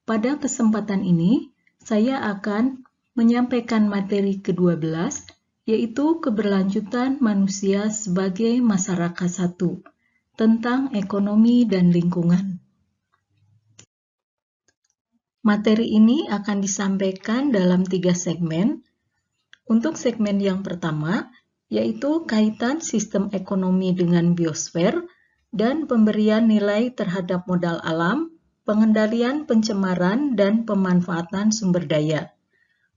Pada kesempatan ini, saya akan menyampaikan materi ke-12, yaitu keberlanjutan manusia sebagai masyarakat satu, tentang ekonomi dan lingkungan. Materi ini akan disampaikan dalam 3 segmen. Untuk segmen yang pertama, yaitu kaitan sistem ekonomi dengan biosfer dan pemberian nilai terhadap modal alam, pengendalian pencemaran, dan pemanfaatan sumber daya.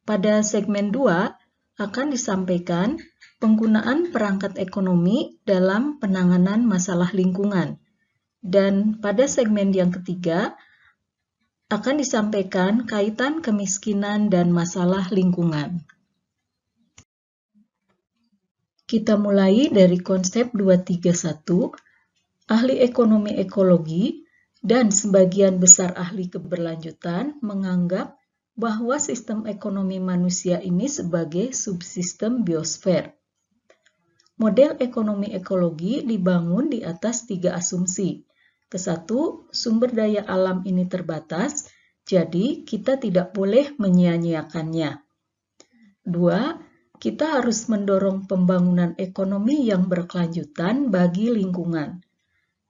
Pada segmen 2 akan disampaikan penggunaan perangkat ekonomi dalam penanganan masalah lingkungan. Dan pada segmen yang ketiga akan disampaikan kaitan kemiskinan dan masalah lingkungan. Kita mulai dari konsep 231, ahli ekonomi ekologi dan sebagian besar ahli keberlanjutan menganggap bahwa sistem ekonomi manusia ini sebagai subsistem biosfer. Model ekonomi ekologi dibangun di atas 3 asumsi. Kesatu, sumber daya alam ini terbatas, jadi kita tidak boleh menyia-nyiakannya. 2, kita harus mendorong pembangunan ekonomi yang berkelanjutan bagi lingkungan.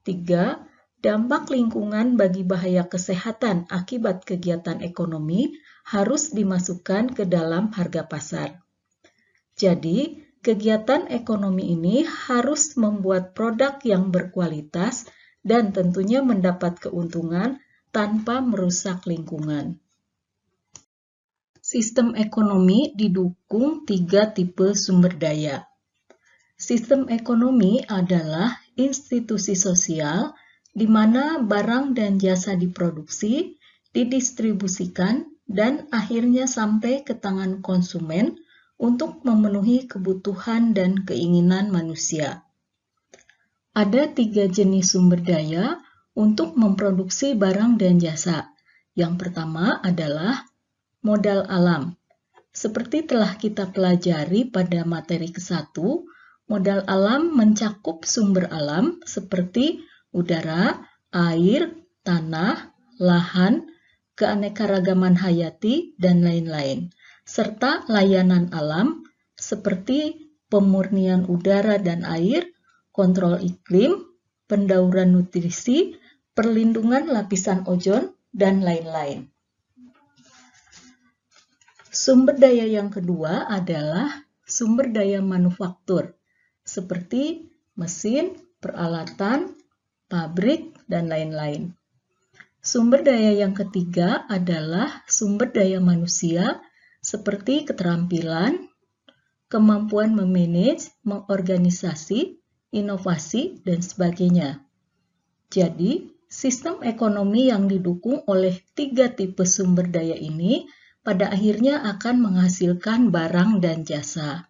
3, dampak lingkungan bagi bahaya kesehatan akibat kegiatan ekonomi harus dimasukkan ke dalam harga pasar. Jadi, kegiatan ekonomi ini harus membuat produk yang berkualitas dan tentunya mendapat keuntungan tanpa merusak lingkungan. Sistem ekonomi didukung 3 tipe sumber daya. Sistem ekonomi adalah institusi sosial di mana barang dan jasa diproduksi, didistribusikan, dan akhirnya sampai ke tangan konsumen untuk memenuhi kebutuhan dan keinginan manusia. Ada 3 jenis sumber daya untuk memproduksi barang dan jasa. Yang pertama adalah modal alam. Seperti telah kita pelajari pada materi ke-1, modal alam mencakup sumber alam seperti udara, air, tanah, lahan, keanekaragaman hayati, dan lain-lain, serta layanan alam seperti pemurnian udara dan air, kontrol iklim, pendauran nutrisi, perlindungan lapisan ozon, dan lain-lain. Sumber daya yang kedua adalah sumber daya manufaktur, seperti mesin, peralatan, pabrik, dan lain-lain. Sumber daya yang ketiga adalah sumber daya manusia, seperti keterampilan, kemampuan memanage, mengorganisasi, inovasi, dan sebagainya. Jadi, sistem ekonomi yang didukung oleh 3 tipe sumber daya ini pada akhirnya akan menghasilkan barang dan jasa.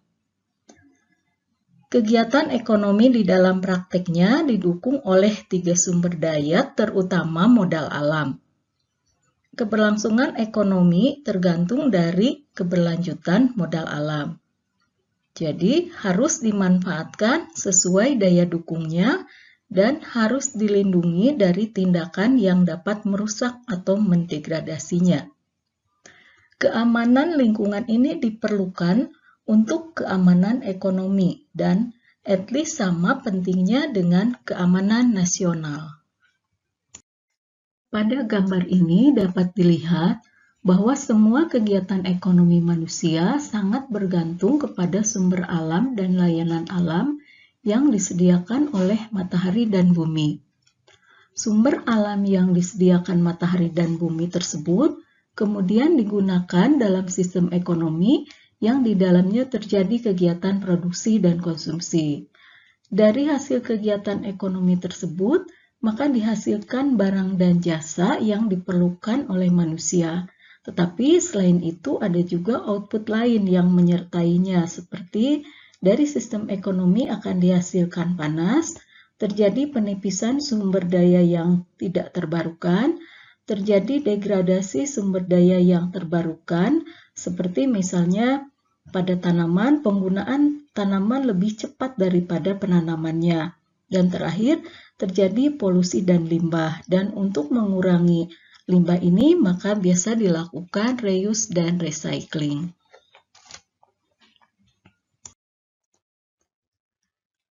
Kegiatan ekonomi di dalam prakteknya didukung oleh 3 sumber daya, terutama modal alam. Keberlangsungan ekonomi tergantung dari keberlanjutan modal alam. Jadi, harus dimanfaatkan sesuai daya dukungnya dan harus dilindungi dari tindakan yang dapat merusak atau mendegradasinya. Keamanan lingkungan ini diperlukan untuk keamanan ekonomi dan at least sama pentingnya dengan keamanan nasional. Pada gambar ini dapat dilihat bahwa semua kegiatan ekonomi manusia sangat bergantung kepada sumber alam dan layanan alam yang disediakan oleh matahari dan bumi. Sumber alam yang disediakan matahari dan bumi tersebut kemudian digunakan dalam sistem ekonomi yang di dalamnya terjadi kegiatan produksi dan konsumsi. Dari hasil kegiatan ekonomi tersebut, maka dihasilkan barang dan jasa yang diperlukan oleh manusia. Tetapi selain itu ada juga output lain yang menyertainya, seperti dari sistem ekonomi akan dihasilkan panas, terjadi penipisan sumber daya yang tidak terbarukan, terjadi degradasi sumber daya yang terbarukan, seperti misalnya pada tanaman, penggunaan tanaman lebih cepat daripada penanamannya. Dan terakhir, terjadi polusi dan limbah. Dan untuk mengurangi limbah ini, maka biasa dilakukan reuse dan recycling.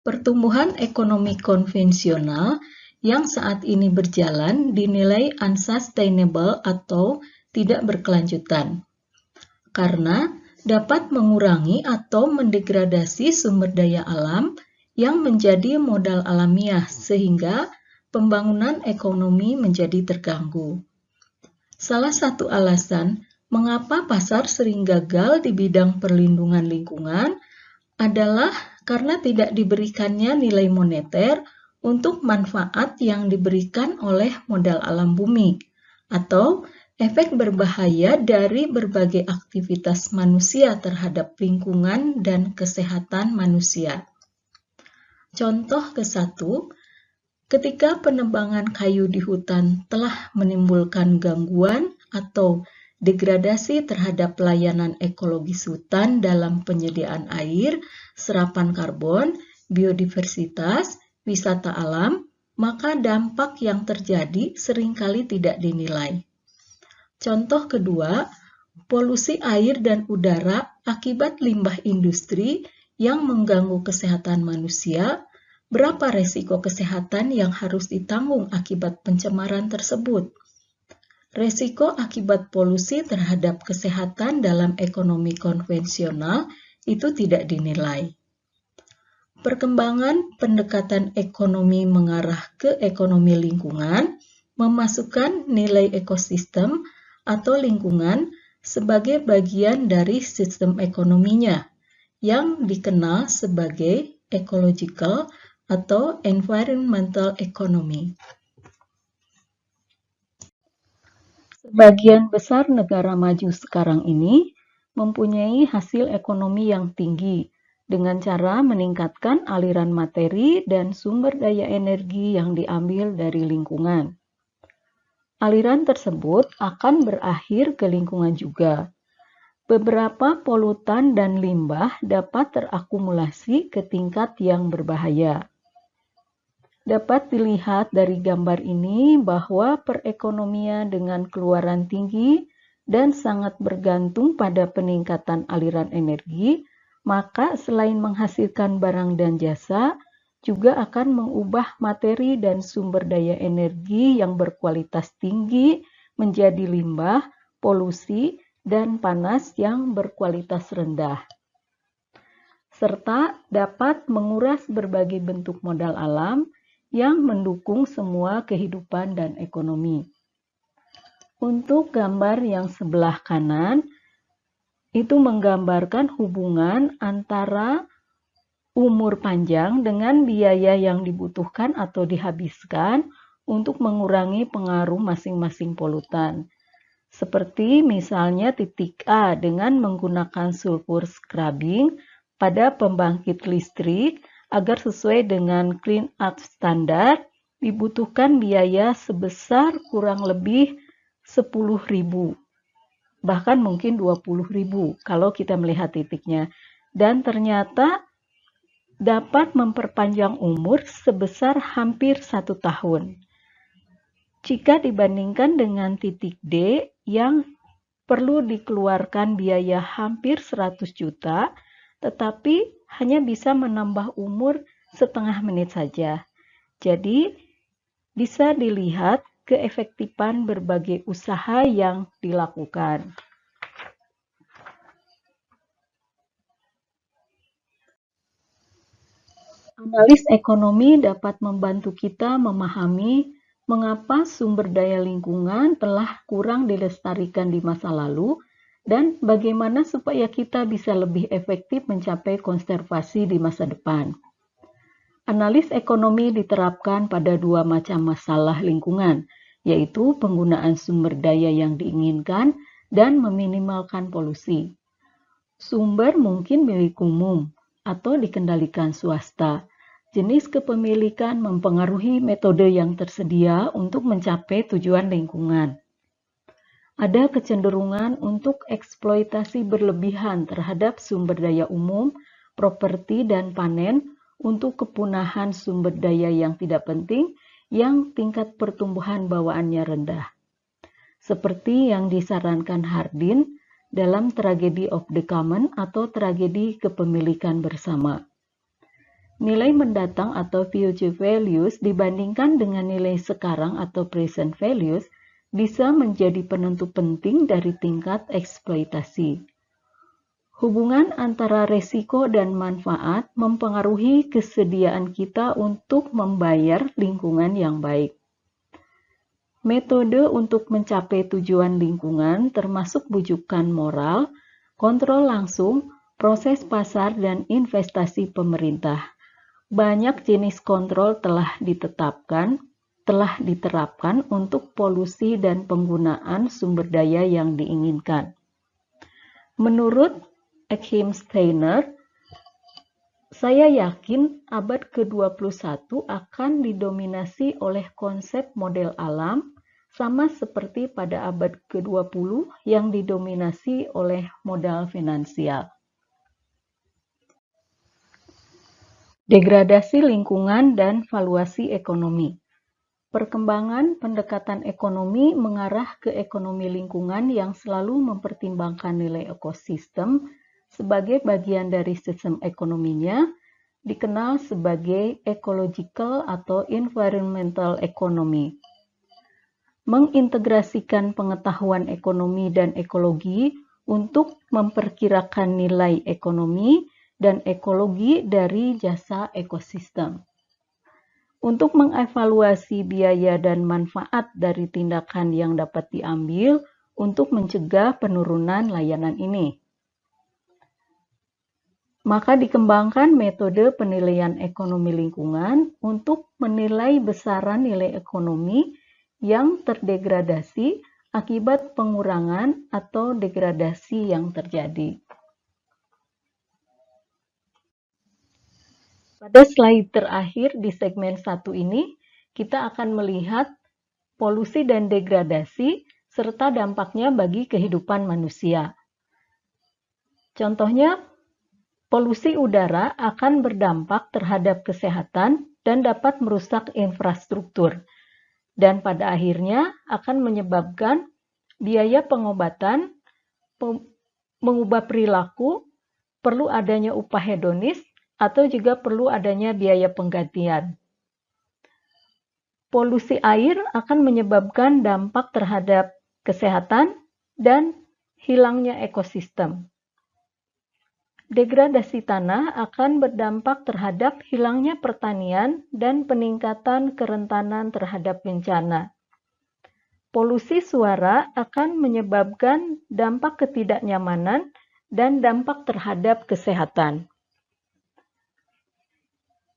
Pertumbuhan ekonomi konvensional yang saat ini berjalan dinilai unsustainable atau tidak berkelanjutan, karena dapat mengurangi atau mendegradasi sumber daya alam yang menjadi modal alamiah sehingga pembangunan ekonomi menjadi terganggu. Salah satu alasan mengapa pasar sering gagal di bidang perlindungan lingkungan adalah karena tidak diberikannya nilai moneter untuk manfaat yang diberikan oleh modal alam bumi atau efek berbahaya dari berbagai aktivitas manusia terhadap lingkungan dan kesehatan manusia. Contoh ke-1, ketika penebangan kayu di hutan telah menimbulkan gangguan atau degradasi terhadap layanan ekologis hutan dalam penyediaan air, serapan karbon, biodiversitas, wisata alam, maka dampak yang terjadi seringkali tidak dinilai. Contoh kedua, polusi air dan udara akibat limbah industri yang mengganggu kesehatan manusia. Berapa resiko kesehatan yang harus ditanggung akibat pencemaran tersebut? Resiko akibat polusi terhadap kesehatan dalam ekonomi konvensional itu tidak dinilai. Perkembangan pendekatan ekonomi mengarah ke ekonomi lingkungan memasukkan nilai ekosistem atau lingkungan sebagai bagian dari sistem ekonominya yang dikenal sebagai ecological atau environmental economy. Sebagian besar negara maju sekarang ini mempunyai hasil ekonomi yang tinggi dengan cara meningkatkan aliran materi dan sumber daya energi yang diambil dari lingkungan. Aliran tersebut akan berakhir ke lingkungan juga. Beberapa polutan dan limbah dapat terakumulasi ke tingkat yang berbahaya. Dapat dilihat dari gambar ini bahwa perekonomian dengan keluaran tinggi dan sangat bergantung pada peningkatan aliran energi, maka selain menghasilkan barang dan jasa, juga akan mengubah materi dan sumber daya energi yang berkualitas tinggi menjadi limbah, polusi, dan panas yang berkualitas rendah. Serta dapat menguras berbagai bentuk modal alam yang mendukung semua kehidupan dan ekonomi. Untuk gambar yang sebelah kanan, itu menggambarkan hubungan antara umur panjang dengan biaya yang dibutuhkan atau dihabiskan untuk mengurangi pengaruh masing-masing polutan. Seperti misalnya titik A dengan menggunakan sulfur scrubbing pada pembangkit listrik, agar sesuai dengan Clean Up Standard, dibutuhkan biaya sebesar kurang lebih 10.000, bahkan mungkin 20.000 kalau kita melihat titiknya. Dan ternyata dapat memperpanjang umur sebesar hampir 1 tahun. Jika dibandingkan dengan titik D yang perlu dikeluarkan biaya hampir 100 juta, tetapi hanya bisa menambah umur setengah menit saja. Jadi, bisa dilihat keefektifan berbagai usaha yang dilakukan. Analis ekonomi dapat membantu kita memahami mengapa sumber daya lingkungan telah kurang dilestarikan di masa lalu dan bagaimana supaya kita bisa lebih efektif mencapai konservasi di masa depan. Analis ekonomi diterapkan pada 2 macam masalah lingkungan, yaitu penggunaan sumber daya yang diinginkan dan meminimalkan polusi. Sumber mungkin milik umum atau dikendalikan swasta. Jenis kepemilikan mempengaruhi metode yang tersedia untuk mencapai tujuan lingkungan. Ada kecenderungan untuk eksploitasi berlebihan terhadap sumber daya umum, properti, dan panen untuk kepunahan sumber daya yang tidak penting yang tingkat pertumbuhan bawaannya rendah. seperti yang disarankan Hardin dalam Tragedy of the Common atau tragedi kepemilikan bersama. Nilai mendatang atau future values dibandingkan dengan nilai sekarang atau present values bisa menjadi penentu penting dari tingkat eksploitasi. Hubungan antara resiko dan manfaat mempengaruhi kesediaan kita untuk membayar lingkungan yang baik. Metode untuk mencapai tujuan lingkungan termasuk bujukan moral, kontrol langsung, proses pasar, dan investasi pemerintah. Banyak jenis kontrol telah diterapkan untuk polusi dan penggunaan sumber daya yang diinginkan. Menurut Achim Steiner, saya yakin abad ke-21 akan didominasi oleh konsep model alam, sama seperti pada abad ke-20 yang didominasi oleh modal finansial. Degradasi lingkungan dan valuasi ekonomi. Perkembangan pendekatan ekonomi mengarah ke ekonomi lingkungan yang selalu mempertimbangkan nilai ekosistem sebagai bagian dari sistem ekonominya, dikenal sebagai ecological atau environmental economy. Mengintegrasikan pengetahuan ekonomi dan ekologi untuk memperkirakan nilai ekonomi dan ekologi dari jasa ekosistem. Untuk mengevaluasi biaya dan manfaat dari tindakan yang dapat diambil untuk mencegah penurunan layanan ini. Maka dikembangkan metode penilaian ekonomi lingkungan untuk menilai besaran nilai ekonomi yang terdegradasi akibat pengurangan atau degradasi yang terjadi. Pada slide terakhir di segmen 1 ini, kita akan melihat polusi dan degradasi serta dampaknya bagi kehidupan manusia. Contohnya, polusi udara akan berdampak terhadap kesehatan dan dapat merusak infrastruktur, dan pada akhirnya akan menyebabkan biaya pengobatan, mengubah perilaku, perlu adanya upah hedonis, atau juga perlu adanya biaya penggantian. Polusi air akan menyebabkan dampak terhadap kesehatan dan hilangnya ekosistem. Degradasi tanah akan berdampak terhadap hilangnya pertanian dan peningkatan kerentanan terhadap bencana. Polusi suara akan menyebabkan dampak ketidaknyamanan dan dampak terhadap kesehatan.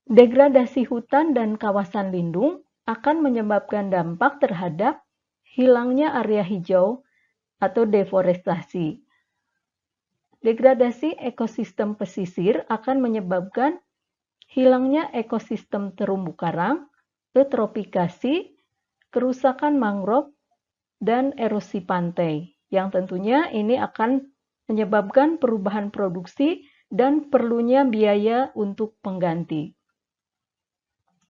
Degradasi hutan dan kawasan lindung akan menyebabkan dampak terhadap hilangnya area hijau atau deforestasi. Degradasi ekosistem pesisir akan menyebabkan hilangnya ekosistem terumbu karang, eutrofikasi, kerusakan mangrove, dan erosi pantai, yang tentunya ini akan menyebabkan perubahan produksi dan perlunya biaya untuk pengganti.